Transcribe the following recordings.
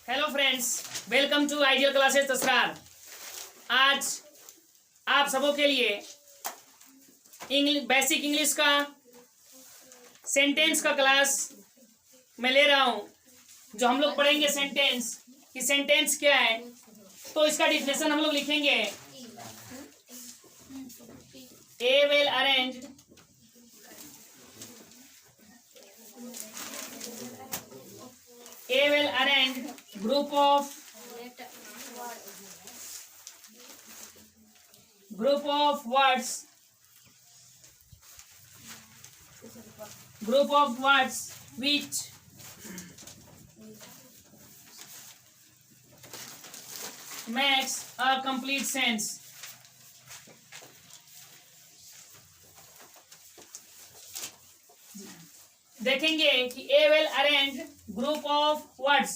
Hello friends, welcome to ideal classes Tasrar. आज आप सबों के लिए बेसिक इंग्लिश का सेंटेंस का क्लास मैं ले रहा हूं। जो हम लोग पढ़ेंगे सेंटेंस कि सेंटेंस क्या है, तो इसका डिफिनेशन हम लोग लिखेंगे। A well arranged group of words which makes a complete sense. देखेंगे कि a well arranged group of words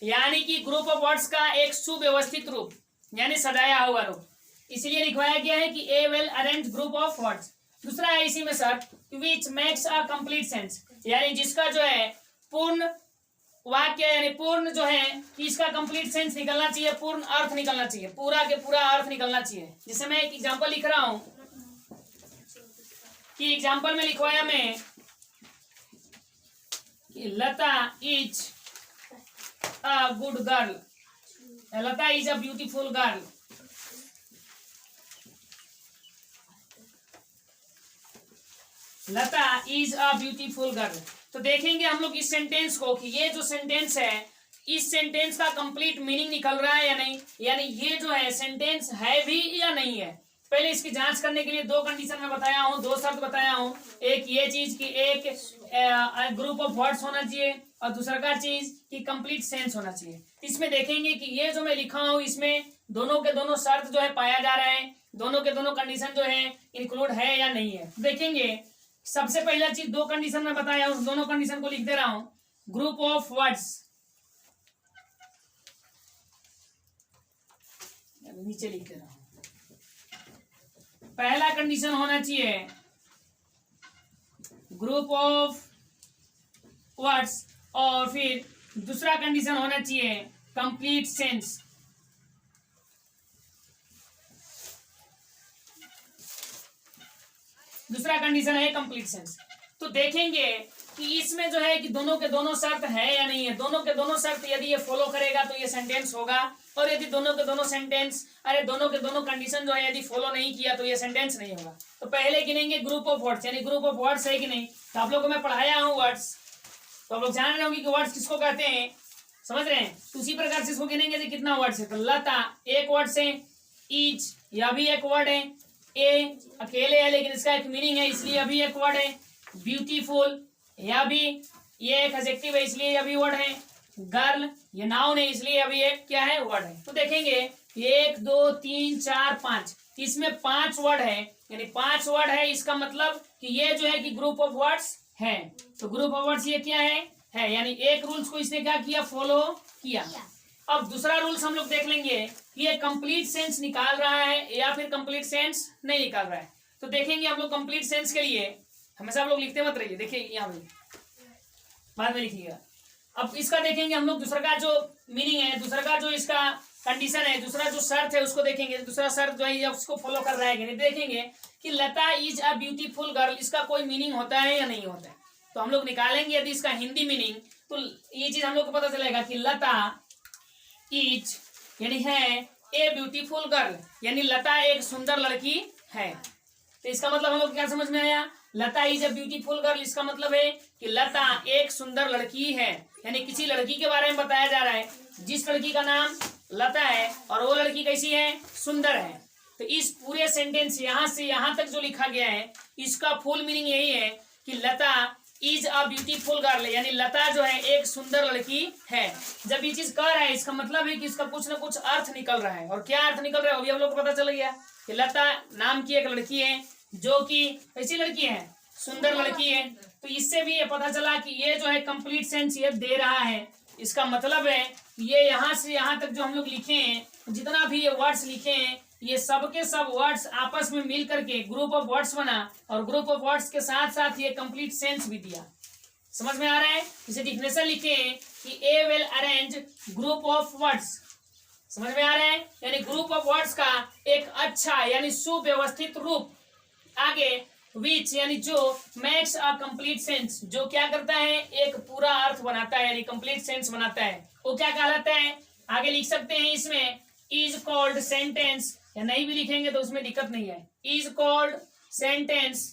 यानी कि ग्रुप ऑफ वर्ड्स का एक सुव्यवस्थित रूप यानी सजाया हुआ रूप, इसलिए लिखवाया गया है कि a well arranged group of words. दूसरा है इसी में शर्त which makes a complete sense, यानी जिसका जो है पूर्ण वाक्य यानी पूर्ण जो है कि इसका कंप्लीट सेंस निकलना चाहिए, पूर्ण अर्थ निकलना चाहिए, पूरा के पूरा अर्थ निकलना चाहिए। जैसे मैं एक एग्जाम्पल लिख रहा हूं कि एग्जाम्पल में लिखवाया मैं कि Lata is a good girl, Lata is a beautiful girl. Lata is a beautiful girl. तो देखेंगे हम लोग इस सेंटेंस को कि ये जो सेंटेंस है, इस सेंटेंस का कंप्लीट मीनिंग निकल रहा है या नहीं, यानी ये जो है सेंटेंस है भी या नहीं है। पहले इसकी जांच करने के लिए दो कंडीशन में बताया हूं, दो शर्त बताया हूं। एक ये चीज कि एक ग्रुप ऑफ वर्ड्स होना चाहिए और दूसरा का चीज कि कंप्लीट सेंस होना चाहिए। इसमें देखेंगे कि ये जो मैं लिखा हूं इसमें दोनों के दोनों शर्त जो है पाया जा रहा है, दोनों के दोनों कंडीशन जो है इंक्लूड है या नहीं है। देखेंगे सबसे पहला चीज दो कंडीशन में बताया, उस दोनों कंडीशन को लिख दे रहा हूं। ग्रुप ऑफ वर्ड्स नीचे लिख दे रहा हूं। पहला कंडीशन होना चाहिए ग्रुप ऑफ वर्ड्स और फिर दूसरा कंडीशन होना चाहिए कंप्लीट सेंस। दूसरा कंडीशन है कंप्लीट सेंस। तो देखेंगे कि इसमें जो है कि दोनों के दोनों शर्त है या नहीं है। दोनों के दोनों शर्त यदि ये फॉलो करेगा तो ये सेंटेंस होगा, और यदि दोनों के दोनों दोनों के दोनों कंडीशन जो है यदि फॉलो नहीं किया तो ये सेंटेंस नहीं होगा। तो पहले गिनेंगे ग्रुप ऑफ वर्ड्स, यानी ग्रुप ऑफ वर्ड्स है कि नहीं। तो आप लोग को मैं पढ़ाया हूँ वर्ड्स, तो आप लोग जान रहे होंगे कि वर्ड्स किसको कहते हैं, समझ रहे हैं। तो उसी प्रकार से इसको गिनेंगे कि कितना वर्ड्स है। तो लता एक वर्ड से, इज यह भी एक वर्ड है, ए अकेले है लेकिन इसका एक मीनिंग है इसलिए अभी एक वर्ड है, ब्यूटीफुल यह भी ये एक एडजेक्टिव है इसलिए यह भी वर्ड है, गर्ल ये नाउन है इसलिए अभी एक क्या है वर्ड है। तो देखेंगे 1 2 3 4 5, इसमें 5 वर्ड है, यानी 5 वर्ड है। इसका मतलब कि ये जो है कि ग्रुप ऑफ वर्ड्स है। तो ग्रुप ऑफ वर्ड्स ये क्या है, यानी एक रूल्स को इसने क्या किया, फॉलो किया। अब दूसरा रूल्स हम लोग देख लेंगे कि ये कंप्लीट सेंस निकाल रहा है या फिर कंप्लीट सेंस नहीं निकाल रहा है। तो देखेंगे हम लोग कंप्लीट सेंस के लिए हमेशा आप लोग लिखते मत रहिए, देखिए यहाँ पे बाद में लिखिएगा। अब इसका देखेंगे हम लोग दूसरा का जो मीनिंग है, दूसरा का जो इसका कंडीशन है, दूसरा जो शर्त है उसको देखेंगे। दूसरा शर्त जो है उसको फॉलो कर रहा है कि नहीं। देखेंगे कि Lata is a beautiful girl, इसका कोई मीनिंग होता है या नहीं होता है। तो हम लोग निकालेंगे यदि इसका हिंदी मीनिंग, तो ये चीज हम लोग को पता चलेगा कि लता इज यानी है ए ब्यूटीफुल गर्ल, यानी लता एक सुंदर लड़की है। तो इसका मतलब हम लोग क्या समझ में आया, लता इज अ ब्यूटीफुल गर्ल, इसका मतलब है कि लता एक सुंदर लड़की है, यानी किसी लड़की के बारे में बताया जा रहा है जिस लड़की का नाम लता है और वो लड़की कैसी है, सुंदर है। तो इस पूरे सेंटेंस यहाँ से यहाँ तक जो लिखा गया है इसका फुल मीनिंग यही है कि Lata is a beautiful girl, यानी लता जो है एक सुंदर लड़की है। जब ये चीज कह रहा है इसका मतलब है कि इसका कुछ ना कुछ अर्थ निकल रहा है, और क्या अर्थ निकल रहा है अभी हम लोग को पता चल गया कि लता नाम की एक लड़की है जो कि कैसी लड़की है, सुंदर लड़की है। तो इससे भी ये पता चला कि ये जो है कंप्लीट सेंस ये दे रहा है। इसका मतलब है ये यहाँ से यहाँ तक जो हम लोग लिखे हैं, जितना भी ये वर्ड्स लिखे हैं, ये सब के सब वर्ड्स आपस में मिल करके ग्रुप ऑफ वर्ड्स बना, और ग्रुप ऑफ वर्ड्स के साथ साथ ये कंप्लीट सेंस भी दिया। समझ में आ रहा है। इसे डिफिनेशन लिखे कि a well arrange group of words. समझ में आ रहा है? यानी ग्रुप ऑफ वर्ड्स का एक अच्छा यानी सुव्यवस्थित रूप। आगे विच यानी जो मेक्स अ कंप्लीट सेंस, जो क्या करता है, एक पूरा अर्थ बनाता है यानी कंप्लीट सेंस बनाता है, वो क्या कहलाता है? आगे लिख सकते हैं इसमें इज कॉल्ड सेंटेंस, या नहीं भी लिखेंगे तो उसमें दिक्कत नहीं है। Is called sentence.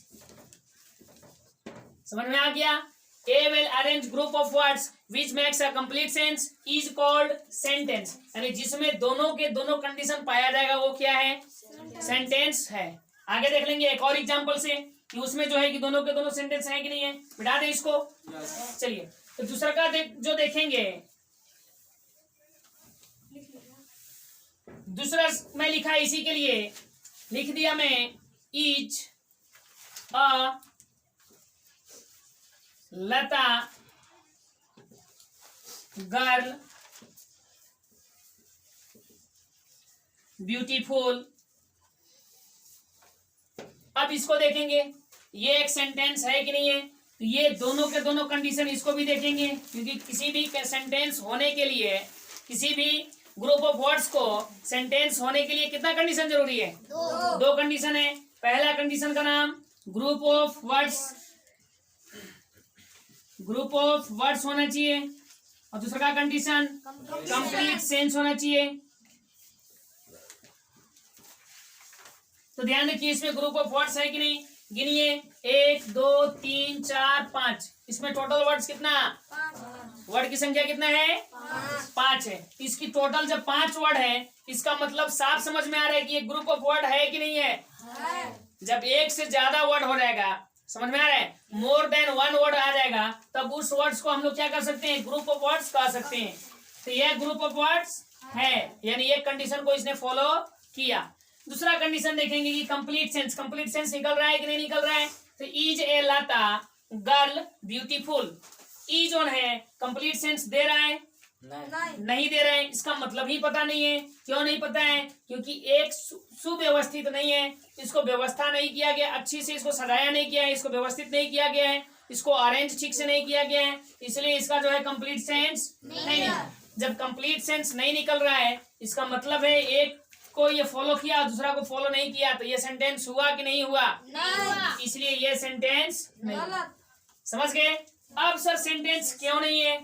समझ में आ गया? A well arrange group of words which makes a complete sense is called sentence, यानी जिसमें दोनों के दोनों कंडीशन पाया जाएगा वो क्या है? सेंटेंस है। आगे देख लेंगे एक और एग्जांपल से कि उसमें जो है कि दोनों के दोनों सेंटेंस है कि नहीं है। बिठा दें इसको। चलिए तो दूसरा का जो देखेंगे, दूसरा मैं लिखा इसी के लिए लिख दिया मैं, is a Lata girl beautiful. अब इसको देखेंगे, ये एक सेंटेंस है कि नहीं है, तो ये दोनों के दोनों कंडीशन इसको भी देखेंगे, क्योंकि किसी भी सेंटेंस होने के लिए, किसी भी ग्रुप ऑफ वर्ड्स को सेंटेंस होने के लिए कितना कंडीशन जरूरी है? दो कंडीशन है। पहला कंडीशन का नाम group of words, group of words होना चाहिए, और दूसरा का कंडीशन कंप्लीट सेंस होना चाहिए। तो ध्यान रखिए इसमें ग्रुप ऑफ वर्ड्स है कि नहीं, गिनिए 1 2 3 4 5, इसमें टोटल वर्ड्स कितना? वर्ड की संख्या कितना है? 5 है। इसकी टोटल जब 5 वर्ड है, इसका मतलब साफ समझ में आ रहा है कि ये ग्रुप ऑफ वर्ड है कि नहीं है। जब एक से ज्यादा वर्ड हो जाएगा, समझ में आ रहा है, मोर देन 1 वर्ड आ जाएगा, तब उस वर्ड्स को हम लोग क्या कर सकते हैं? ग्रुप ऑफ वर्ड्स कह सकते हैं। तो यह ग्रुप ऑफ वर्ड्स है, यानी एक कंडीशन को इसने फॉलो किया। दूसरा कंडीशन देखेंगे कि कंप्लीट सेंस, कंप्लीट सेंस निकल रहा है कि नहीं निकल रहा है। तो is a Lata girl beautiful, is on है, कंप्लीट सेंस दे रहा है? नहीं दे रहा है। इसका मतलब ही पता नहीं है। क्यों नहीं पता है? क्योंकि एक सुव्यवस्थित नहीं है, इसको व्यवस्था नहीं किया गया, अच्छी से इसको सजाया नहीं किया है, इसको व्यवस्थित नहीं किया गया है, इसको अरेंज ठीक से नहीं किया गया है, इसलिए इसका जो है कंप्लीट सेंस नहीं। जब कंप्लीट सेंस नहीं निकल रहा है, इसका मतलब है एक को ये फॉलो किया, दूसरा को फॉलो नहीं किया, तो ये सेंटेंस हुआ कि नहीं हुआ? नहीं। इसलिए ये सेंटेंस नहीं। समझ गए? अब सर सेंटेंस क्यों नहीं है,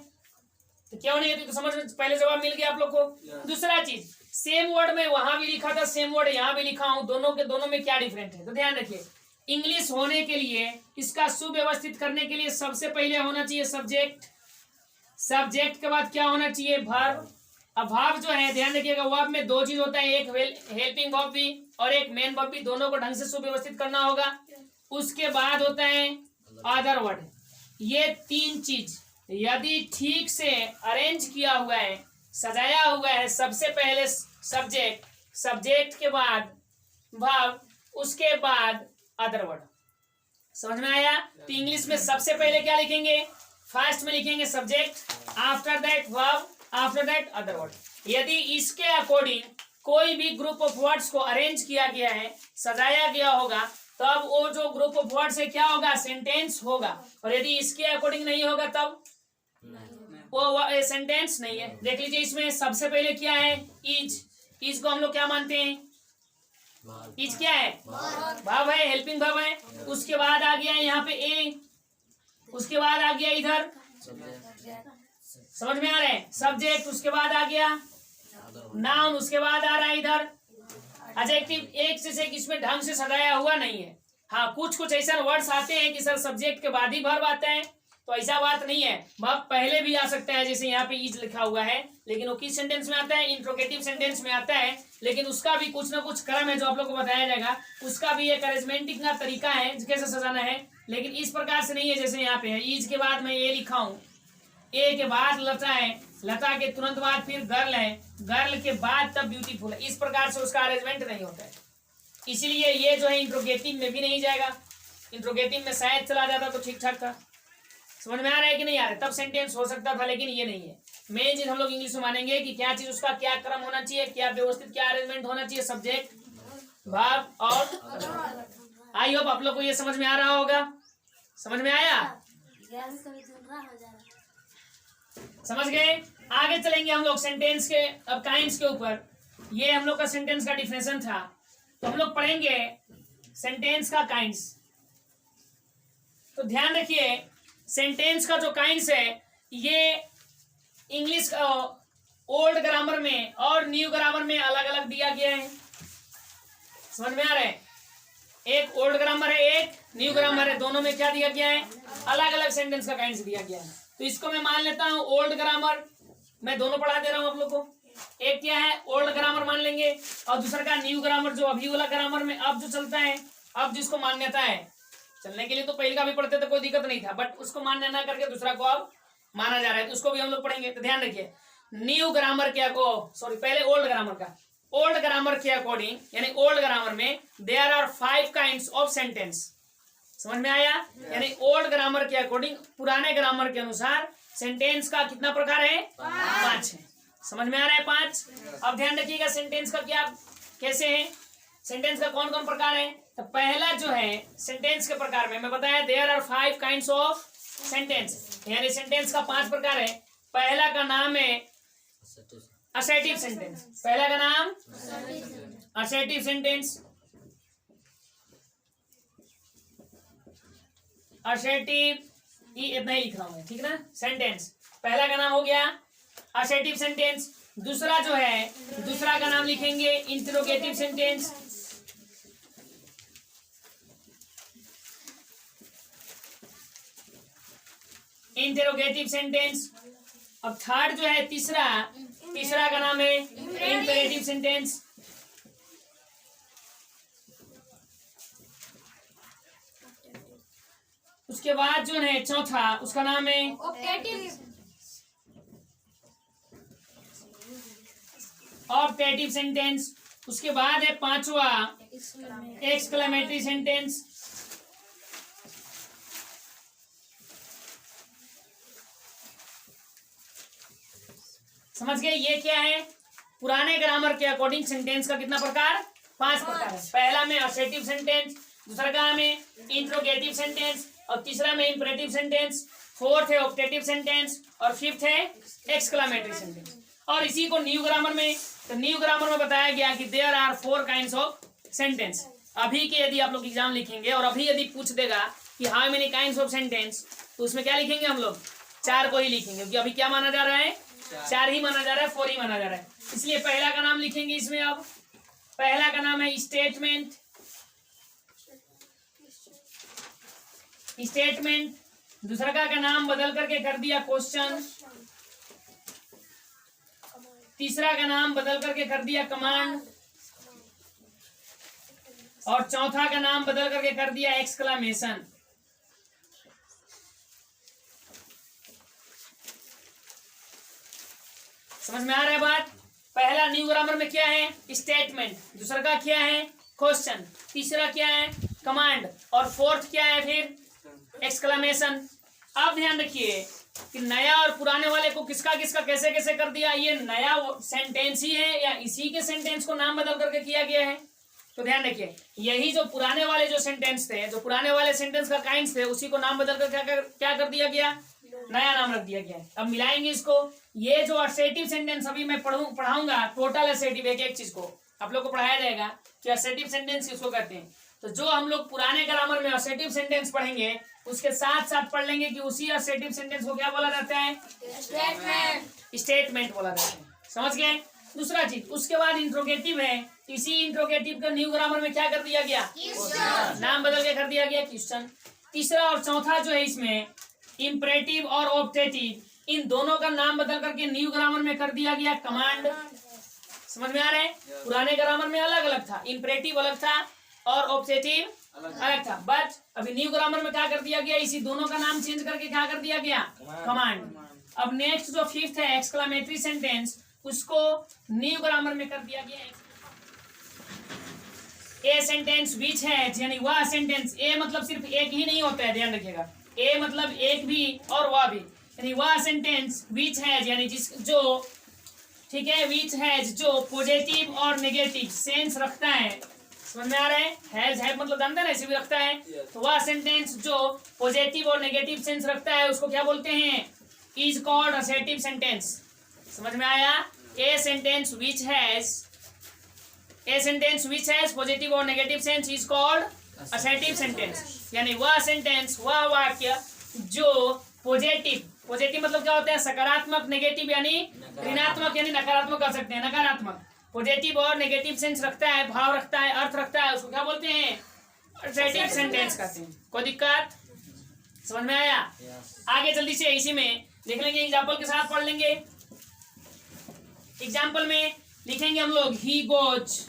तो क्यों नहीं है तो समझ में पहले जवाब मिल गया आप लोग को। दूसरा चीज, सेम वर्ड में वहां भी लिखा था, सेम वर्ड यहाँ भी लिखा हूं, दोनों के दोनों में क्या डिफरेंट है? तो ध्यान रखिए, इंग्लिश होने के लिए, इसका सुव्यवस्थित करने के लिए सबसे पहले होना चाहिए सब्जेक्ट, सब्जेक्ट के बाद क्या होना चाहिए? वर्ब। अब वर्ब जो है ध्यान रखिएगा, वर्ब में दो चीज होता है, एक हेल्पिंग वर्ब भी और एक मेन वर्ब भी, दोनों को ढंग से सुव्यवस्थित करना होगा। उसके बाद होता है अदर वर्ड। ये तीन चीज यदि ठीक से अरेंज किया हुआ है, सजाया हुआ है, सबसे पहले सब्जेक्ट, सब्जेक्ट के बाद वर्ब, उसके बाद अदर वर्ड। समझ में आया? तो इंग्लिश में सबसे पहले क्या लिखेंगे? फर्स्ट में लिखेंगे subject, after that verb, after that other word. यदि इसके अकॉर्डिंग कोई भी ग्रुप ऑफ वर्ड्स को अरेंज किया गया है, सजाया गया होगा, तब वो जो ग्रुप ऑफ वर्ड्स है क्या होगा? सेंटेंस होगा। और यदि इसके अकॉर्डिंग नहीं होगा तब वो सेंटेंस नहीं है। देख लीजिए इसमें सबसे पहले क्या है? इज। इज को हम लोग क्या मानते हैं? इज क्या है? वर्ब है, हेल्पिंग वर्ब है। उसके बाद आ गया यहाँ पे ए, उसके बाद आ गया इधर, समझ में आ रहा है, सब्जेक्ट, उसके बाद आ गया नाउन, उसके बाद आ रहा है इधर एडजेक्टिव। एक से एक इसमें ढंग से सजाया हुआ नहीं है। हाँ, कुछ कुछ ऐसा वर्ड्स आते हैं कि सर सब्जेक्ट के बाद ही वर्ब आता है, तो ऐसा बात नहीं है, वर्ब पहले भी आ सकता है, जैसे यहाँ पे इज लिखा हुआ है, लेकिन वो किस सेंटेंस में आता है? इंट्रोगेटिव सेंटेंस में आता है। लेकिन उसका भी कुछ ना कुछ क्रम है जो आप लोग को बताया जाएगा, उसका भी एक अरेंजमेंटिंग का तरीका है कैसे सजाना है, लेकिन इस प्रकार से नहीं है जैसे यहाँ पे है। इज के बाद मैं ये लिखा हूँ, ए के बाद लता है, लता के तुरंत बाद फिर गर्ल है, गर्ल के बाद तब ब्यूटीफुल है। इस प्रकार से उसका अरेंजमेंट नहीं होता है, इसलिए ये जो है इंट्रोगेटिव में भी नहीं जाएगा। इंट्रोगेटिव में शायद चला जाता तो ठीक ठाक था। समझ में आ रहा है कि नहीं आ रहा है? तब सेंटेंस हो सकता था, लेकिन ये नहीं है। मेन चीज हम लोग इंग्लिश में मानेंगे कि क्या चीज, उसका क्या क्रम होना चाहिए, क्या व्यवस्थित, क्या अरेंजमेंट होना चाहिए, सब्जेक्ट, वर्ब और। आई होप आप लोग को ये समझ में आ रहा होगा। समझ में आया? समझ गए। आगे चलेंगे हम लोग सेंटेंस के अब काइंड्स के ऊपर। ये हम लोग का सेंटेंस का डिफिनेशन था, तो हम लोग पढ़ेंगे सेंटेंस का काइंड्स। तो ध्यान रखिए, सेंटेंस का जो काइंड्स है ये इंग्लिश ओल्ड ग्रामर में और न्यू ग्रामर में अलग अलग दिया गया है। समझ में आ रहा है? एक ओल्ड ग्रामर है, एक न्यू ग्रामर है, दोनों में क्या दिया गया है? अलग अलग सेंटेंस का काइंड्स दिया गया है। तो इसको मैं मान लेता हूं ओल्ड ग्रामर, मैं दोनों पढ़ा दे रहा हूं आप लोग को। एक क्या है ओल्ड ग्रामर मान लेंगे, और दूसरा का न्यू ग्रामर, जो अभी वाला ग्रामर में अब जो चलता है, अब जिसको मान्यता है। चलने के लिए तो पहले का भी पढ़ते थे, कोई दिक्कत नहीं था, बट उसको मान्य ना करके दूसरा को अब माना जा रहा है, तो उसको भी हम लोग पढ़ेंगे। तो ध्यान रखिए, न्यू ग्रामर क्या को सॉरी पहले ओल्ड ग्रामर का। ओल्ड ग्रामर के अकॉर्डिंग, यानी ओल्ड ग्रामर में there are 5 kinds of sentence. समझ में आया? यानी ओल्ड ग्रामर के अकॉर्डिंग, पुराने ग्रामर के अनुसार सेंटेंस का कितना प्रकार है? 5 है। समझ में आ रहा है? 5। अब ध्यान रखिएगा सेंटेंस का क्या कैसे है, सेंटेंस का कौन कौन प्रकार है। तो पहला जो है सेंटेंस के प्रकार में मैं बताया there are 5 kinds of sentence, यानी सेंटेंस का 5 प्रकार है। पहला का नाम है असर्टिव सेंटेंस। पहला का नाम असर्टिव सेंटेंस। असर्टिव, ये इतना ही लिख रहा हूं मैं, ठीक ना। सेंटेंस पहला का नाम हो गया असर्टिव सेंटेंस। दूसरा जो है, दूसरा का नाम लिखेंगे इंटरोगेटिव सेंटेंस। Interrogative sentence. अब थर्ड जो है तीसरा का नाम है इंपेरेटिव सेंटेंस। उसके बाद जो है चौथा, उसका नाम है ऑप्टेटिव सेंटेंस। उसके बाद है पांचवा एक्सक्लेमेटरी सेंटेंस। समझ गए? ये क्या है? पुराने ग्रामर के अकॉर्डिंग सेंटेंस का कितना प्रकार? 5 प्रकार है। पहला में असर्टिव सेंटेंस, दूसरा का में इंट्रोगेटिव सेंटेंस, और तीसरा में इंपरेटिव सेंटेंस, फोर्थ है ऑप्टेटिव सेंटेंस, और फिफ्थ है एक्सक्लेमेटरी सेंटेंस। और इसी को न्यू ग्रामर में, तो न्यू ग्रामर में बताया गया कि there are 4 kinds of sentence. अभी के यदि आप लोग एग्जाम लिखेंगे और अभी यदि पूछ देगा कि how many kinds of sentence, तो उसमें क्या लिखेंगे हम लोग? 4 को ही लिखेंगे, क्योंकि अभी क्या माना जा रहा है? 4 ही माना जा रहा है, 4 ही माना जा रहा है। इसलिए पहला का नाम लिखेंगे इसमें। अब पहला का नाम है स्टेटमेंट। स्टेटमेंट। दूसरा का नाम बदल करके कर दिया क्वेश्चन। तीसरा का नाम बदल करके कर दिया कमांड, और चौथा का नाम बदल करके कर दिया एक्सक्लेमेशन। समझ में आ रहा है बात? पहला न्यू ग्रामर में क्या है? स्टेटमेंट। दूसरा का क्या है? क्वेश्चन। तीसरा क्या है? कमांड। और फोर्थ क्या है फिर? एक्सक्लेमेशन। अब ध्यान रखिए कि नया और पुराने वाले को किसका किसका कैसे कैसे कर दिया। ये नया सेंटेंस ही है या इसी के सेंटेंस को नाम बदल करके किया गया है? तो ध्यान रखिए, यही जो पुराने वाले जो सेंटेंस थे, जो पुराने वाले सेंटेंस का काइंड्स थे, उसी को नाम बदल कर क्या कर दिया गया? नया नाम रख दिया गया है। अब मिलाएंगे इसको। ये जो असर्टिव सेंटेंस अभी मैं पढ़ाऊंगा, टोटल असर्टिव, एक चीज को आप लोग को पढ़ाया जाएगा कि असर्टिव सेंटेंस किसको कहते हैं। तो जो हम लोग पुराने ग्रामर में असर्टिव सेंटेंस पढ़ेंगे, उसके साथ साथ पढ़ लेंगे कि उसी असर्टिव सेंटेंस को क्या बोला जाता है? स्टेटमेंट बोला जाता है। समझ गए? दूसरा चीज, उसके बाद इंट्रोगेटिव है। इसी इंट्रोगेटिव का न्यू ग्रामर में क्या कर दिया गया? नाम बदल के कर दिया गया क्वेश्चन। तीसरा और चौथा जो है इसमें इंपरेटिव और ऑप्टेटिव, इन दोनों का नाम बदल करके न्यू ग्रामर में कर दिया गया कमांड। समझ में आ रहा है? पुराने ग्रामर में अलग अलग था, इंपरेटिव अलग था और ऑप्टेटिव अलग था, बट अभी न्यू ग्रामर में क्या कर दिया गया? इसी दोनों का नाम चेंज करके क्या कर दिया गया? कमांड। अब नेक्स्ट जो फिफ्थ है एक्सक्लेमेटरी सेंटेंस, उसको न्यू ग्रामर में कर दिया गया ए सेंटेंस विच है, यानी वह सेंटेंस। ए मतलब सिर्फ एक ही नहीं होता है, ध्यान रखिएगा। ए मतलब एक भी और वह भी, यानी वह सेंटेंस विच है, यानी जिस जो, ठीक है, विच हैज, जो पॉजिटिव और नेगेटिव सेंस रखता है। समझ में आ रहा है? हैज है मतलब जानते हैं ना, ऐसे भी रखता है। तो वह सेंटेंस जो पॉजिटिव और नेगेटिव सेंस रखता है उसको क्या बोलते हैं? Is called assertive sentence. समझ में आया? A sentence which has positive और negative sense is called assertive sentence. यानी वह सेंटेंस, वह वाक्य जो पॉजिटिव मतलब क्या होता है? सकारात्मक, नेगेटिव यानी ऋणात्मक यानी नकारात्मक कर सकते हैं, नकारात्मक। पॉजिटिव और नेगेटिव सेंस रखता है, भाव रखता है, अर्थ रखता है, उसको क्या बोलते हैं? असर्टिव सेंटेंस कहते हैं। कोई दिक्कत? समझ में आया? आगे जल्दी से इसी में देख लेंगे, एग्जाम्पल के साथ पढ़ लेंगे। एग्जाम्पल में लिखेंगे हम लोग ही गोज,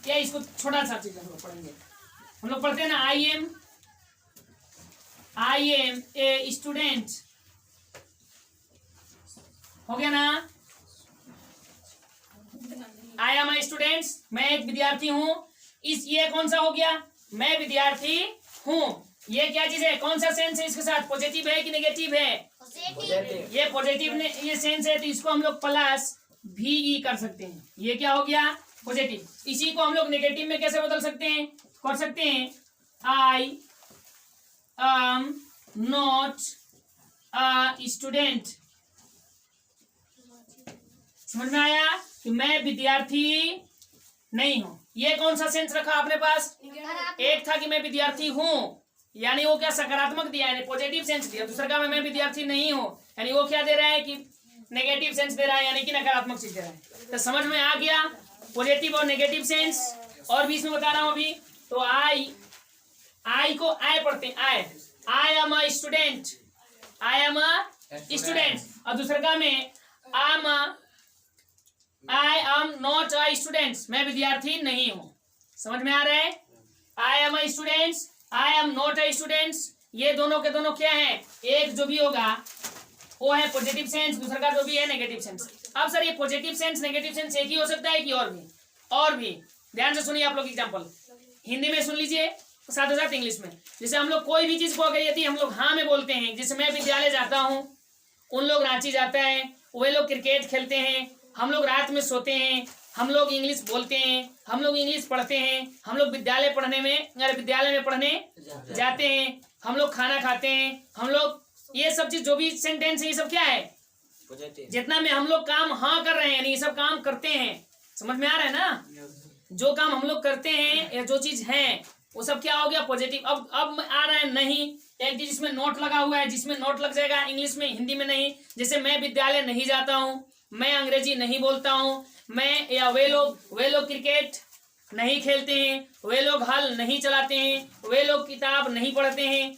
या इसको छोटा सा चीज हम लोग पढ़ेंगे। हम लोग पढ़ते हैं ना, आई एम ए स्टूडेंट, हो गया ना? आई एम ए स्टूडेंट, मैं एक विद्यार्थी हूं। ये कौन सा हो गया? मैं विद्यार्थी हूं। ये क्या चीज है? कौन सा सेंस है इसके साथ? पॉजिटिव है कि नेगेटिव है? ये पॉजिटिव ने ये सेंस है, तो इसको हम लोग प्लस VE कर सकते हैं। ये क्या हो गया? पॉजिटिव। इसी को हम लोग नेगेटिव में कैसे बदल सकते हैं? कर सकते हैं I am not a student. समझ में आया कि मैं विद्यार्थी नहीं हूं। ये कौन सा सेंस रखा आपने पास? एक था कि मैं विद्यार्थी हूं, यानी वो क्या सकारात्मक दिया, यानी पॉजिटिव सेंस दिया। दूसरा का मैं विद्यार्थी नहीं हूं, यानी वो क्या दे रहा है कि नेगेटिव सेंस दे रहा है, यानी कि नकारात्मक चीज दे रहा है। तो समझ में आ गया पॉजिटिव और नेगेटिव सेंस। और भी इसमें बता रहा हूं अभी। तो आई को आई पढ़ते हैं, I am a student, I am a student. और दूसरा का में I am not a student, मैं विद्यार्थी नहीं हूं। समझ में आ रहा है? I am a student, I am not a student, ये दोनों के दोनों क्या है? एक जो भी होगा वो है पॉजिटिव सेंस, दूसरा का जो भी है नेगेटिव सेंस। अब सर ये पॉजिटिव सेंस नेगेटिव सेंस एक ही हो सकता है कि और भी ध्यान से सुनिए आप लोग। एग्जांपल हिंदी में सुन लीजिए, साथ ही साथ इंग्लिश में। जैसे हम लोग कोई भी चीज को अगर यदि हम लोग हाँ में बोलते हैं, जैसे मैं विद्यालय जाता हूँ, उन लोग रांची जाता है, वे लोग क्रिकेट खेलते हैं, हम लोग रात में सोते हैं, हम लोग इंग्लिश बोलते हैं, हम लोग इंग्लिश पढ़ते हैं, हम लोग विद्यालय में पढ़ने जाते हैं, हम लोग खाना खाते हैं, हम लोग, ये सब चीज जो भी सेंटेंस है ये सब क्या है? जितना में हम लोग काम हाँ कर रहे हैं, यानी ये सब काम करते हैं। समझ में आ रहा है ना? जो काम हम लोग करते हैं या जो चीज है वो सब क्या हो गया? पॉजिटिव। अब आ रहा है नहीं, एक चीज इसमें नोट लगा हुआ है, जिसमें नोट लग जाएगा इंग्लिश में, हिंदी में नहीं। जैसे मैं विद्यालय नहीं जाता हूँ, मैं अंग्रेजी नहीं बोलता हूँ, मैं या वे लोग क्रिकेट नहीं खेलते हैं, वे लोग हल नहीं चलाते हैं, वे लोग किताब नहीं पढ़ते हैं।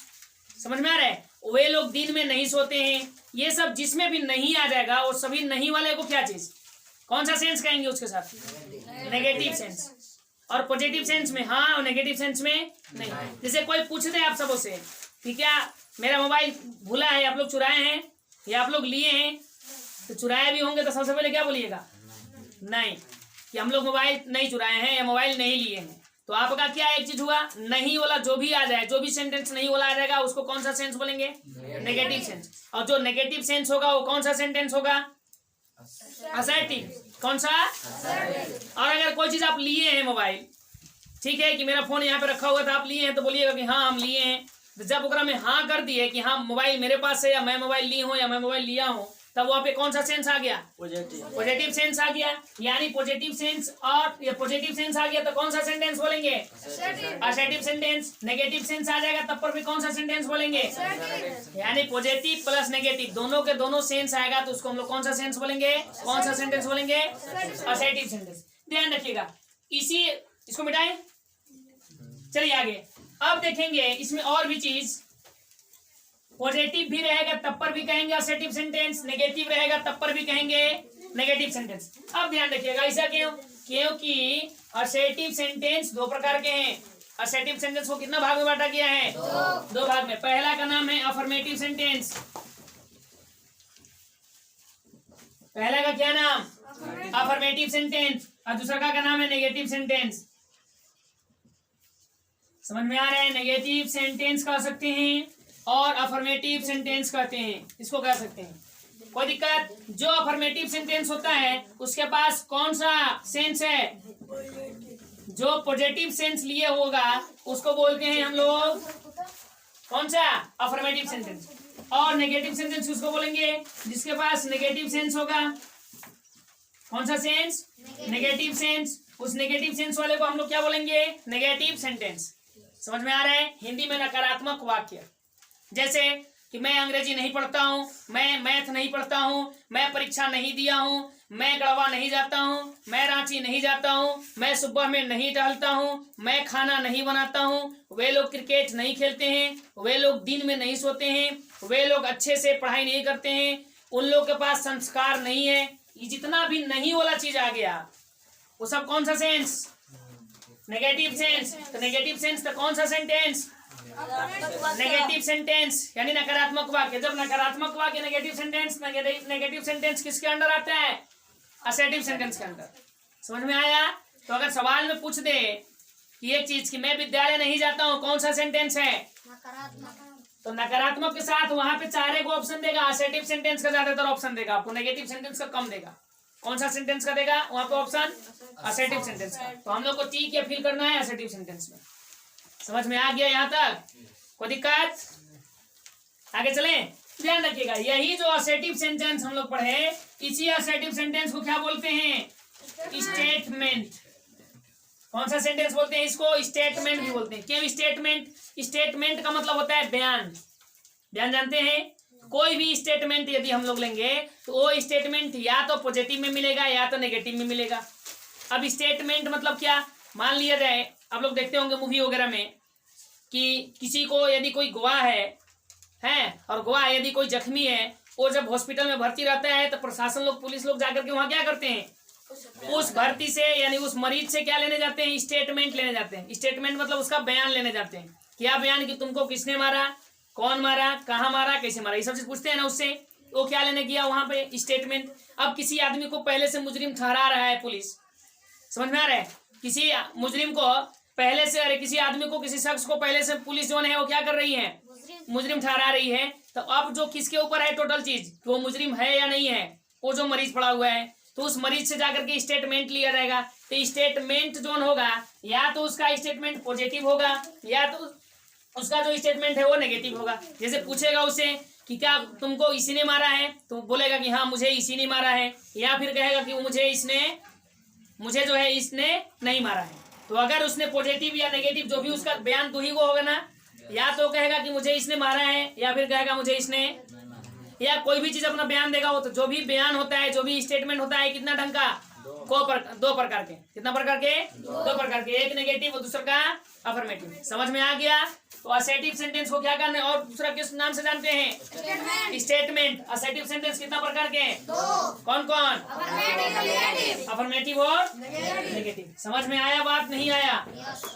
समझ में आ रहा है? वे लोग दिन में नहीं सोते हैं। ये सब जिसमें भी नहीं आ जाएगा, और सभी नहीं वाले को क्या चीज, कौन सा सेंस कहेंगे उसके साथ? Negative sense. और पॉजिटिव सेंस में हाँ, और नेगेटिव सेंस में नहीं। जैसे कोई पूछ दे आप सबों से कि क्या मेरा मोबाइल भूला है, आप लोग चुराए हैं या आप लोग लिए हैं, तो चुराए भी होंगे तो सबसे पहले क्या बोलिएगा? नहीं, कि हम लोग मोबाइल नहीं चुराए हैं या मोबाइल नहीं लिए हैं। तो आपका क्या एक चीज हुआ? नहीं वाला जो भी आ जाए, जो भी सेंटेंस नहीं वाला आ जाएगा, उसको कौन सा सेंस बोलेंगे? Negative sense. और जो नेगेटिव सेंस होगा वो कौन सा सेंटेंस होगा? असर्टिव। कौन सा? और अगर कोई चीज आप लिए हैं, मोबाइल, ठीक है कि मेरा फोन यहाँ पे रखा हुआ था, आप लिए हैं, तो बोलिएगा कि हाँ हम लिए हैं। तो जब ओकरा में हाँ कर दिए कि हाँ मोबाइल मेरे पास है, या मैं मोबाइल ली हूँ, या मैं मोबाइल लिया हूँ, तब वहाँ पे कौन सा सेंस आ गया? पॉजिटिव सेंस आ गया। यानी पॉजिटिव सेंस, और ये पॉजिटिव सेंस आ गया तो कौन सा सेंटेंस बोलेंगे? Assertive sentence. नेगेटिव सेंस आ जाएगा तब पर भी कौन सा सेंटेंस बोलेंगे? यानी पॉजिटिव प्लस नेगेटिव दोनों के दोनों सेंस आएगा तो उसको हम लोग कौन सा सेंस बोलेंगे? कौन सा सेंटेंस बोलेंगे? Assertive sentence. ध्यान रखिएगा। इसको मिटाएं, चलिए आगे। अब देखेंगे इसमें और भी चीज। पॉजिटिव भी रहेगा तब पर भी कहेंगे असर्टिव सेंटेंस, नेगेटिव रहेगा तब पर भी कहेंगे नेगेटिव सेंटेंस। अब ध्यान रखिएगा, ऐसा क्यों? क्योंकि असर्टिव सेंटेंस दो प्रकार के हैं। असर्टिव सेंटेंस को कितना भाग में बांटा गया है? दो भाग में। पहला का नाम है अफर्मेटिव सेंटेंस। पहला का क्या नाम? Affirmative sentence. और दूसरा का नाम है नेगेटिव सेंटेंस। समझ में आ रहा है? नेगेटिव सेंटेंस कह सकते हैं और अफर्मेटिव सेंटेंस कहते हैं, इसको कह सकते हैं। कोई दिक्कत? जो अफर्मेटिव सेंटेंस होता है उसके पास कौन सा सेंस है? जो पॉजिटिव सेंस लिए होगा उसको बोलते हैं हम लोग कौन सा? Affirmative sentence. और नेगेटिव सेंटेंस उसको बोलेंगे जिसके पास नेगेटिव सेंस होगा। कौन सा सेंस? Negative sense. उस नेगेटिव सेंस वाले को हम लोग क्या बोलेंगे? Negative sentence. समझ में आ रहा है? हिंदी में नकारात्मक वाक्य, जैसे कि मैं अंग्रेजी नहीं पढ़ता हूँ, मैं मैथ नहीं पढ़ता हूँ, मैं परीक्षा नहीं दिया हूँ, मैं गढ़वा नहीं जाता हूँ, मैं रांची नहीं जाता हूँ, मैं सुबह में नहीं टहलता हूँ, मैं खाना नहीं बनाता हूँ, वे लोग क्रिकेट नहीं खेलते हैं, वे लोग दिन में नहीं सोते हैं, वे लोग अच्छे से पढ़ाई नहीं करते हैं, उन लोग के पास संस्कार नहीं है। ये जितना भी नहीं वाला चीज आ गया वो सब कौन सा सेंस? Negative sense. तो नेगेटिव सेंस तो कौन सा सेंटेंस? नेगेटिव सेंटेंस, यानी नकारात्मक वाक्य। जब नकारात्मक वाक्य नेगेटिव सेंटेंस, नेगेटिव सेंटेंस किसके अंडर आता है? असर्टिव सेंटेंस के अंदर। समझ में आया? तो अगर सवाल में पूछ दे कि एक चीज कि मैं विद्यालय नहीं जाता हूँ, कौन सा सेंटेंस है? तो नकारात्मक के साथ वहां पे चारे को ऑप्शन देगा। असर्टिव सेंटेंस का ज्यादातर ऑप्शन देगा आपको, नेगेटिव सेंटेंस का कम देगा। कौन सा सेंटेंस का देगा वहां पे ऑप्शन? असर्टिव सेंटेंस का। तो हम लोग को टी क्या फिल करना है? असर्टिव सेंटेंस में। समझ में आ गया यहाँ तक? कोई दिक्कत? आगे चलें। ध्यान रखिएगा, यही जो असर्टिव सेंटेंस हम लोग पढ़े, इसी असर्टिव सेंटेंस को क्या बोलते हैं? स्टेटमेंट। कौन सा सेंटेंस बोलते हैं इसको? स्टेटमेंट भी बोलते हैं। क्यों स्टेटमेंट? स्टेटमेंट का मतलब होता है बयान। बयान जानते हैं? कोई भी स्टेटमेंट यदि हम लोग लेंगे तो वो स्टेटमेंट या तो पॉजिटिव में मिलेगा या तो नेगेटिव में मिलेगा। अब स्टेटमेंट मतलब क्या? मान लिया जाए, आप लोग देखते होंगे मूवी वगैरह में कि किसी को यदि कोई गवाह है और गवाह यदि कोई जख्मी है, वो जब हॉस्पिटल में भर्ती रहता है तो प्रशासन लोग, पुलिस लोग जाकर के वहां क्या करते हैं? उस भर्ती से यानी उस मरीज से क्या लेने जाते हैं? स्टेटमेंट लेने जाते हैं। स्टेटमेंट मतलब उसका बयान लेने जाते हैं। क्या बयान? कि तुमको किसने मारा, कौन मारा, कहाँ मारा, कैसे मारा, ये सब चीज पूछते हैं ना उससे। वो क्या लेने गया वहां पे? स्टेटमेंट। अब किसी आदमी को पहले से मुजरिम ठहरा रहा है पुलिस। समझ में आ रहा है? किसी मुजरिम को पहले से, अरे किसी आदमी को, किसी शख्स को पहले से पुलिस जो है वो क्या कर रही है? मुजरिम ठहरा रही है। तो अब जो किसके ऊपर है टोटल चीज, वो मुजरिम है या नहीं है? वो जो मरीज पड़ा हुआ है, तो उस मरीज से जाकर के स्टेटमेंट लिया जाएगा। तो स्टेटमेंट जो होगा, या तो उसका स्टेटमेंट पॉजिटिव होगा या तो उसका जो स्टेटमेंट है वो नेगेटिव होगा। जैसे पूछेगा उसे कि क्या तुमको इसी ने मारा है, तो बोलेगा कि हाँ मुझे इसी ने मारा है, या फिर कहेगा कि मुझे जो है इसने नहीं मारा है। तो अगर उसने पॉजिटिव या नेगेटिव जो भी उसका बयान तो ही वो होगा ना, या तो कहेगा कि मुझे इसने मारा है या फिर कहेगा मुझे इसने, या कोई भी चीज अपना बयान देगा। वो तो जो भी बयान होता है, जो भी स्टेटमेंट होता है, कितना ढंग का? दो प्रकार के। कितना प्रकार के? दो प्रकार के। एक नेगेटिव और दूसरा का अफर्मेटिव। समझ में आ गया? तो असर्टिव सेंटेंस को क्या करना है और दूसरा किस नाम से जानते हैं? स्टेटमेंट। असर्टिव सेंटेंस कितना प्रकार के? कौन कौन? अफर्मेटिव और नेगेटिव। समझ में आया बात? नहीं आया?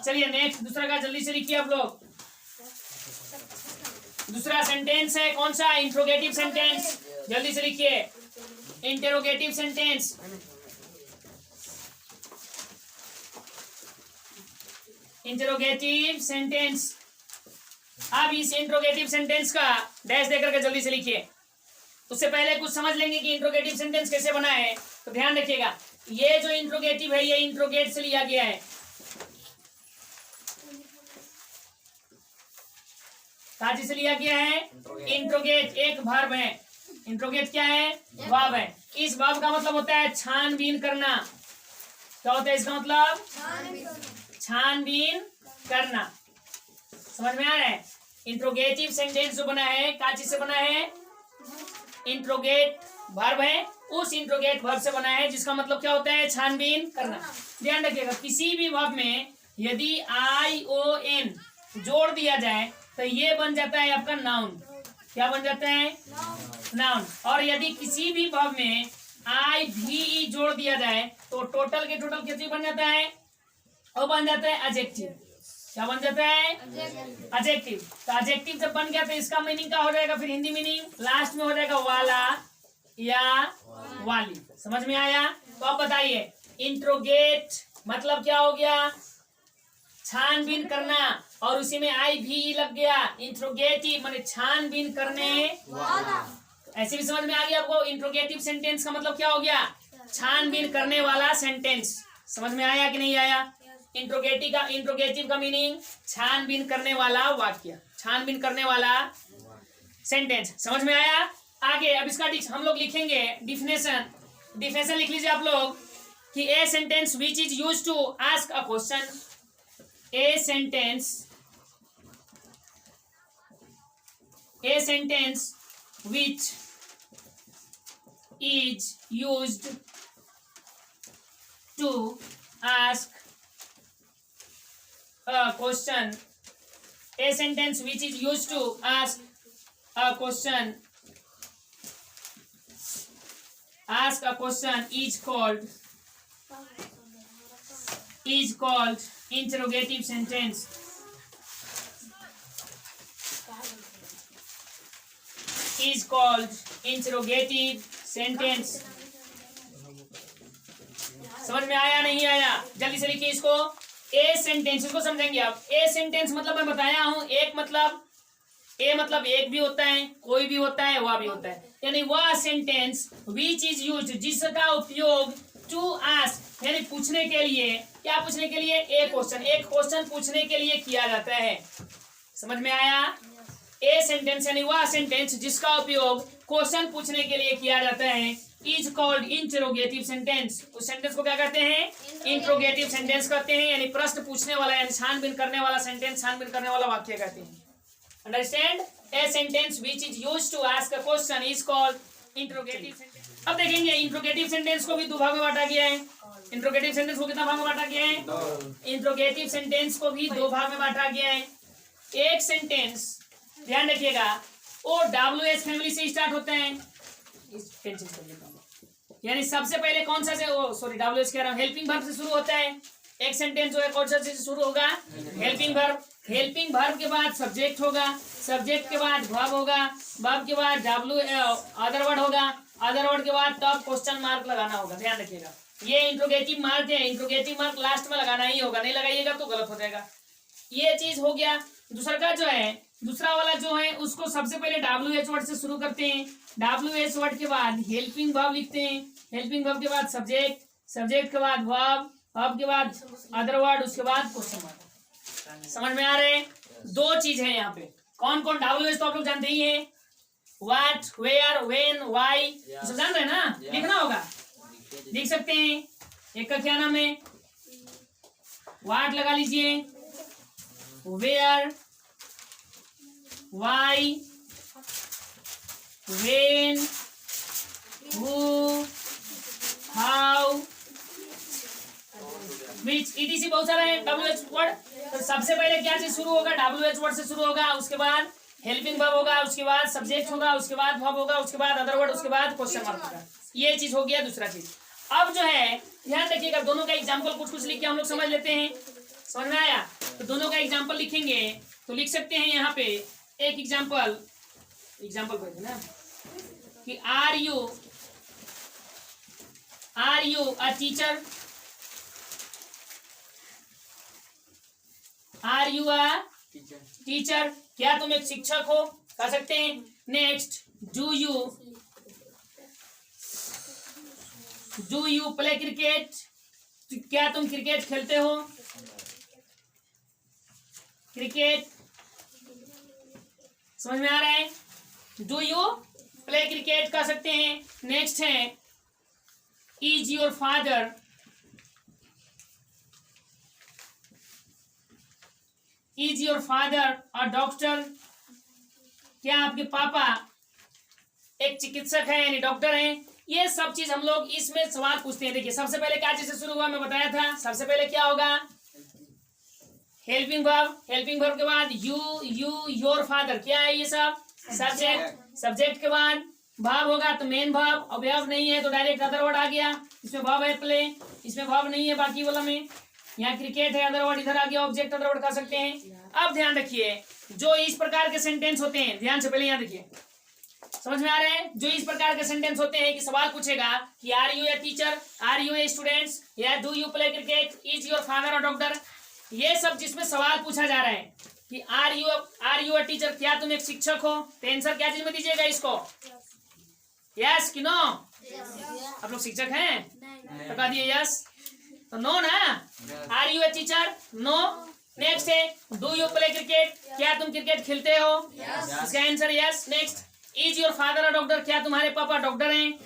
चलिए नेक्स्ट दूसरा का जल्दी से लिखिए आप लोग। दूसरा सेंटेंस है कौन सा? Interrogative sentence. जल्दी से लिखिए। Interrogative sentence. Interrogative sentence. अब इस इंट्रोगेटिव सेंटेंस का डैश देकर के जल्दी से लिखिए। उससे पहले कुछ समझ लेंगे कि इंट्रोगेटिव सेंटेंस कैसे बना है। तो ध्यान रखिएगा, ये जो इंट्रोगेटिव है ये इंट्रोगेट से लिया गया है। काजी से लिया गया है। इंट्रोगेट एक वर्ब है। इंट्रोगेट क्या है? वर्ब है। इस वर्ब का मतलब होता है छानबीन करना। क्या होता है इसका मतलब? छानबीन करना। समझ में आ रहा है? इंट्रोगेटिव सेंटेंस जो बना है काची से बना है? इंट्रोगेट वर्ब है, उस इंट्रोगेट वर्ब से बना है जिसका मतलब क्या होता है? छानबीन करना। ध्यान रखिएगा, किसी भी वर्ब में यदि ION जोड़ दिया जाए तो ये बन जाता है आपका नाउन। क्या बन जाता है? नाउन। और यदि किसी भी वर्ब में IVE जोड़ दिया जाए तो टोटल के टोटल कितनी बन जाता है? वो बन जाता है एडजेक्टिव। क्या बन जाता है? एडजेक्टिव। तो एडजेक्टिव जब बन गया तो इसका मीनिंग क्या हो जाएगा? फिर हिंदी मीनिंग लास्ट में हो जाएगा वाला या वाली। समझ में आया? तो अब बताइए, इंट्रोगेट मतलब क्या हो गया? छानबीन करना, और उसी में IVE लग गया। इंट्रोगेटिव माने छानबीन करने वाला। ऐसे भी समझ में आ गया आपको? इंट्रोगेटिव सेंटेंस का मतलब क्या हो गया? छानबीन करने वाला सेंटेंस। समझ में आया कि नहीं आया? इंट्रोगेटिव का मीनिंग छानबीन करने वाला वाक्य। छानबीन करने वाला सेंटेंस। समझ में आया? आगे अब इसका हम लोग लिखेंगे डिफिनेशन। डिफिनेशन लिख लीजिए आप लोग कि a sentence which is use to ask a question, a sentence which is used to ask a question, a sentence which is used to ask a question is called interrogative sentence. Is called interrogative sentence. समझ में आया नहीं आया? जल्दी से लिखिए इसको। A sentence, इसको समझेंगे आप। ए सेंटेंस मतलब मैं बताया हूं, एक मतलब ए मतलब एक भी होता है, कोई भी होता है, वह भी होता है, यानी वह सेंटेंस विच इज यूज्ड, जिसका उपयोग टू आस्क यानी पूछने के लिए, क्या पूछने के लिए? एक क्वेश्चन पूछने के लिए किया जाता है। समझ में आया? ए सेंटेंस यानी वह सेंटेंस जिसका उपयोग क्वेश्चन पूछने के लिए किया जाता है इज कॉल्ड इंटरोगेटिव सेंटेंस। उस सेंटेंस को क्या कहते हैं? इंटरोगेटिव सेंटेंस कहते हैं, यानी प्रश्न पूछने वाला यानी छानबीन करने वाला सेंटेंस, छानबीन करने वाला वाक्य कहते हैं। Understand? A sentence which is used to ask a question is called interrogative sentence. अब देखेंगे इंटरोगेटिव सेंटेंस को भी दो भाग में बांटा गया है। इंटरोगेटिव सेंटेंस को कितना भाग में बांटा गया है? इंटरोगेटिव सेंटेंस को भी दो भाग में बांटा गया है। एक सेंटेंस ध्यान रखिएगा वो WH फैमिली से स्टार्ट होते हैं, यानी सबसे पहले कौन सा से WH कह रहा हूं, हेल्पिंग वर्ब से शुरू होता है। एक सेंटेंस जो है कौन सा से शुरू होगा? Helping verb. हेल्पिंग वर्ब के बाद सब्जेक्ट होगा, सब्जेक्ट के बाद वर्ब होगा, वर्ब के बाद अदर वर्ड होगा, अदर वर्ड के बाद तब क्वेश्चन मार्क लगाना होगा। ध्यान रखिएगा ये इंट्रोगेटिव मार्क है, इंट्रोगेटिव मार्क लास्ट में लगाना ही होगा, नहीं लगाइएगा तो गलत हो जाएगा। ये चीज हो गया। दूसरा का जो है, दूसरा वाला जो है उसको सबसे पहले WH वर्ड से शुरू करते हैं, WH वर्ड के बाद हेल्पिंग वर्ब लिखते हैं, हेल्पिंग वर्ब के बाद सब्जेक्ट, सब्जेक्ट के बाद वर्ब, वर्ब के बाद अदर वर्ड, उसके बाद क्वेश्चन मार्क। समझ में आ रहे हैं? दो चीज है यहाँ पे। कौन कौन? WH तो आप लोग जानते ही हैं, व्हाट, वेयर, व्हेन, व्हाई, सब जान रहे हैं ना? लिखना होगा, लिख सकते हैं। एक का क्या नाम है? व्हाट लगा लीजिए, where, why, when, who, how, which, etc बहुत सारा है WH वर्ड। तो सबसे पहले क्या चीज शुरू होगा? WH वर्ड से शुरू होगा, उसके बाद हेल्पिंग वर्ब होगा, उसके बाद सब्जेक्ट होगा, उसके बाद वर्ब होगा, उसके बाद अदर वर्ड, उसके बाद क्वेश्चन मार्क होगा। ये चीज हो गया दूसरा चीज। अब जो है ध्यान रखिएगा, दोनों का एग्जाम्पल कुछ कुछ लिख के हम लोग समझ लेते हैं। समझ में आया? तो दोनों का एग्जाम्पल लिखेंगे तो लिख सकते हैं यहाँ पे एक एग्जाम्पल कहते ना कि are you a teacher, are you a teacher, क्या तुम एक शिक्षक हो? कह सकते हैं। Next, do you play cricket, क्या तुम क्रिकेट खेलते हो? क्रिकेट। समझ में आ रहा है? डू यू प्ले क्रिकेट कह सकते हैं। नेक्स्ट है is your father a doctor, क्या आपके पापा एक चिकित्सक है यानी डॉक्टर हैं? ये सब चीज हम लोग इसमें सवाल पूछते हैं। देखिए सबसे पहले क्या चीज से शुरू हुआ मैं बताया था। सबसे पहले क्या होगा? हेल्पिंग वर्ब, हेल्पिंग वर्ब के बाद यू योर फादर, क्या है ये सब? सब्जेक्ट, सब्जेक्ट के बाद वर्ब होगा तो मेन वर्ब, अब वर्ब नहीं है तो डायरेक्ट अदर वर्ड आ गया। इसमें वर्ब है प्ले, इसमें वर्ब नहीं है बाकी वाला में। यहाँ क्रिकेट है, अदर वर्ड इधर आ गया, ऑब्जेक्ट अदर वर्ड कह सकते हैं। अब ध्यान रखिए जो इस प्रकार के सेंटेंस होते हैं, ध्यान से पहले यहाँ देखिए, समझ में आ रहे हैं? जो इस प्रकार के सेंटेंस होते हैं कि सवाल पूछेगा कि are you a teacher, are you a students, या do you play cricket, is your father a doctor, ये सब जिसमें सवाल पूछा जा रहा है कि आर यू अ टीचर, क्या तुम एक शिक्षक हो? तो आंसर क्या चीज में दीजिएगा इसको? यस कि नो? आप लोग शिक्षक हैं तो कह दिए यस, तो नो ना। Are you a teacher? No. Next है डू यू प्ले क्रिकेट, क्या तुम क्रिकेट खेलते हो? इसका answer yes. Next is your father a doctor, क्या तुम्हारे पापा डॉक्टर हैं?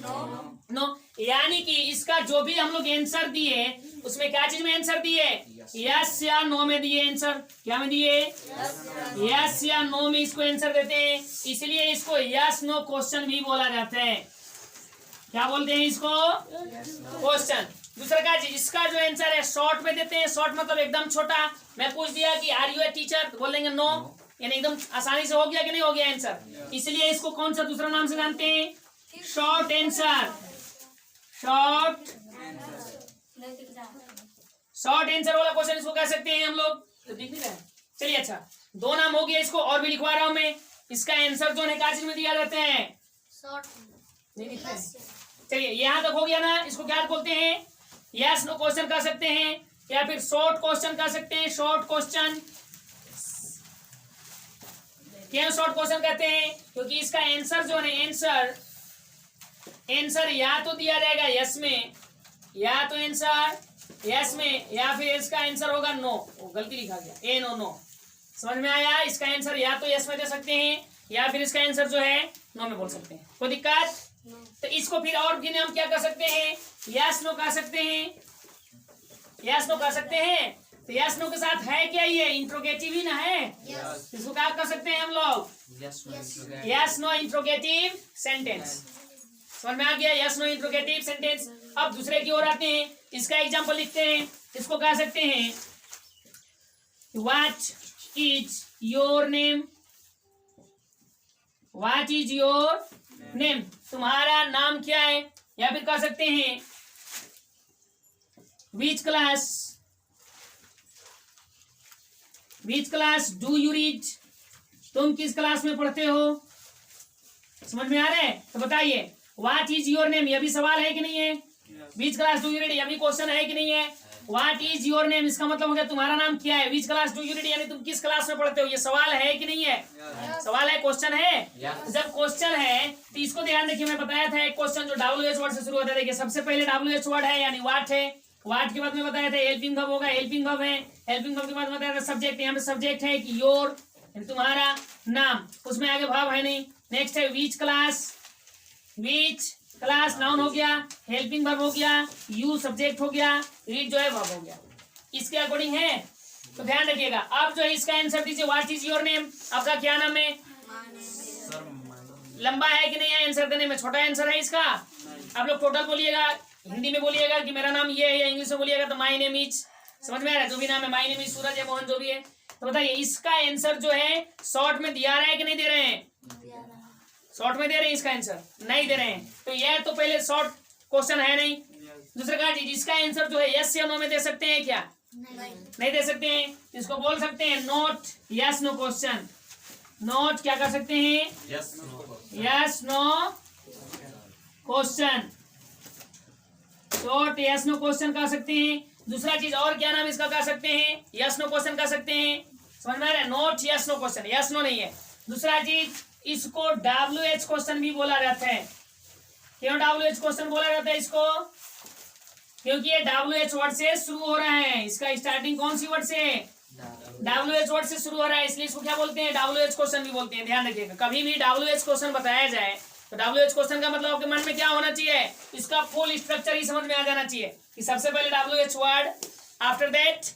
नो। यानी कि इसका जो भी हम लोग आंसर दिए उसमें क्या चीज में आंसर दिए? यस या नो में दिए आंसर। क्या में दिए? यस या नो में इसको आंसर देते हैं, इसलिए इसको यस नो क्वेश्चन भी बोला जाता है। क्या बोलते हैं इसको? क्वेश्चन। दूसरा क्या चीज, इसका जो आंसर है शॉर्ट में देते हैं। शॉर्ट मतलब एकदम छोटा। मैं पूछ दिया कि आर यू ए टीचर, बोल देंगे नो, यानी एकदम आसानी से हो गया कि नहीं हो गया आंसर। इसलिए इसको कौन सा दूसरा नाम से जानते हैं? Short answer. शॉर्ट आंसर वाला क्वेश्चन इसको कह सकते हैं हम लोग। तो दिख नहीं रहा है, चलिए अच्छा दो नाम हो गया, इसको और भी लिखवा रहा हूं मैं। इसका आंसर जो है क्या चीज में दिया जाते हैं? नहीं दिख रहा है, चलिए यहां तक हो गया ना। इसको क्या बोलते हैं? यस नो क्वेश्चन कह सकते हैं या फिर शॉर्ट क्वेश्चन कह सकते हैं। शॉर्ट क्वेश्चन क्यों शॉर्ट क्वेश्चन कहते हैं? क्योंकि इसका आंसर जो है आंसर या तो दिया जाएगा यस में, या तो आंसर यस में, या फिर इसका आंसर होगा नो। वो गलती लिखा गया, ए नो नो। समझ में आया? इसका आंसर या तो यस में दे सकते हैं या फिर इसका आंसर जो है नो में बोल सकते हैं। कोई दिक्कत? तो इसको फिर और भी हम क्या कर सकते हैं? यस नो कह सकते हैं। यस नो कह सकते हैं। तो यस नो के साथ है क्या? ये इंट्रोगेटिव ही ना है। इसको क्या कर सकते हैं हम लोग? Yes no interrogative sentence. समझ में आ गया? Yes no interrogative sentence. अब दूसरे की ओर आते हैं, इसका एग्जांपल लिखते हैं। इसको कह सकते हैं what is your name. What is your name, तुम्हारा नाम क्या है? या फिर कह सकते हैं which class do you read, तुम किस क्लास में पढ़ते हो? समझ में आ रहा है? तो बताइए व्हाट इज योर नेम, यह भी सवाल है कि नहीं है? Which class do you read, यह भी क्वेश्चन है कि नहीं है? व्हाट इज योर नेम, इसका मतलब हो गया तुम्हारा नाम क्या है। Which class do you read, यानी तुम किस क्लास में पढ़ते हो। ये सवाल है कि नहीं है? सवाल है, क्वेश्चन है। जब क्वेश्चन है तो इसको ध्यान रखिए, मैं बताया था एक क्वेश्चन जो WH वर्ड से शुरू होता है। देखिए सबसे पहले WH वर्ड है यानी व्हाट है। व्हाट के बाद में बताया था हेल्पिंग वर्ब होगा, हेल्पिंग वर्ब है। हेल्पिंग वर्ब के बाद बताया था सब्जेक्ट, यहाँ पे सब्जेक्ट है कि योर तुम्हारा नाम, उसमें आगे भाव है नहीं। नेक्स्ट है विच क्लास नाउन हो गया, हेल्पिंग वर्ब हो गया, यू सब्जेक्ट हो गया, रीड जो है वर्ब हो गया। इसके अकॉर्डिंग है तो ध्यान रखिएगा। अब जो है इसका आंसर दीजिए व्हाट इज योर नेम, आपका क्या नाम है? लंबा है कि नहीं है आंसर देने में? छोटा आंसर है इसका। आप लोग टोटल बोलिएगा, हिंदी में बोलिएगा कि मेरा नाम ये है, या इंग्लिश में बोलिएगा तो माई नेम इज। समझ में आ रहा है? जो भी नाम है, माई नेम इज सूरज या मोहन जो भी है। तो बताइए इसका आंसर जो है शॉर्ट में दिया रहा है कि नहीं दे रहे हैं? शॉर्ट में दे रहे हैं इसका आंसर? नहीं दे रहे हैं। तो यह तो पहले शॉर्ट क्वेश्चन है नहीं। दूसरा कहा चीज, इसका आंसर जो है यस या नो में दे सकते हैं क्या? नहीं दे सकते हैं। इसको बोल सकते हैं not yes no question. Not क्या कर सकते हैं? Yes no question. Short yes no question कह सकते हैं। दूसरा चीज और क्या नाम इसका कह सकते हैं? यस नो क्वेश्चन कह सकते हैं। समझ में आ रहा है? Not yes no question, yes no नहीं है। दूसरा चीज इसको WH क्वेश्चन भी बोला जाता है। क्यों WH क्वेश्चन बोला जाता है इसको? क्योंकि ये WH वर्ड से शुरू हो रहा है। इसका स्टार्टिंग कौन सी वर्ड से? WH वर्ड से शुरू हो रहा है, इसलिए इसको क्या बोलते हैं? WH क्वेश्चन भी बोलते हैं। ध्यान रखिएगा, कभी भी WH क्वेश्चन बताया जाए तो WH क्वेश्चन का मतलब आपके मन में क्या होना चाहिए? इसका फुल स्ट्रक्चर ही समझ में आ जाना चाहिए कि सबसे पहले WH word, after that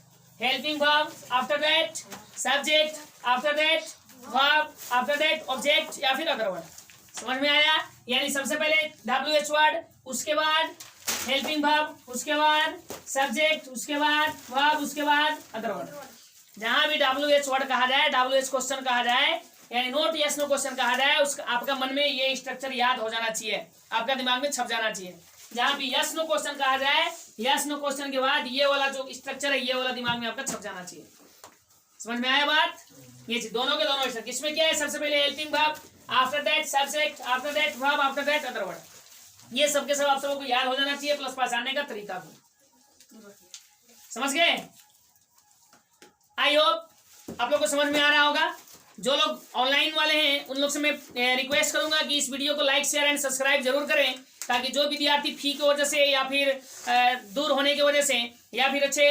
helping verb, after that subject, after that verb, after that object या फिर अदर वर्ड। समझ में आया? यानी सबसे पहले WH वर्ड, उसके बाद हेल्पिंग वर्ब, उसके बाद सब्जेक्ट, उसके बाद वर्ब, उसके बाद अदर वर्ड। जहां भी WH वर्ड कहा जाए, WH क्वेश्चन कहा जाए, यानी नोट यस नो क्वेश्चन कहा जाए, उसका आपका मन में ये स्ट्रक्चर याद हो जाना चाहिए, आपका दिमाग में छप जाना चाहिए। जहां भी यस नो क्वेश्चन कहा जाए, यस नो क्वेश्चन के बाद ये वाला जो स्ट्रक्चर है, ये वाला दिमाग में आपका छप जाना चाहिए। समझ में आया बात? ये दोनों के दोनों स्ट्रक्चर। इसमें क्या है? सबसे पहले helping verb, after that subject, after that verb, after that other word. ये सबके सब आप सबको याद हो जाना चाहिए, प्लस पहचानने का तरीका भी। समझ गए? आई होप आप लोग को समझ में आ रहा होगा। जो लोग ऑनलाइन वाले हैं उन लोग से मैं रिक्वेस्ट करूंगा कि इस वीडियो को लाइक शेयर एंड सब्सक्राइब जरूर करें, ताकि जो विद्यार्थी फी की वजह से या फिर दूर होने की वजह से या फिर अच्छे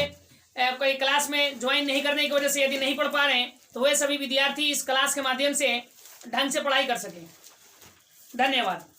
कोई क्लास में ज्वाइन नहीं करने की वजह से यदि नहीं पढ़ पा रहे हैं तो वे सभी विद्यार्थी इस क्लास के माध्यम से ढंग से पढ़ाई कर सकें। धन्यवाद।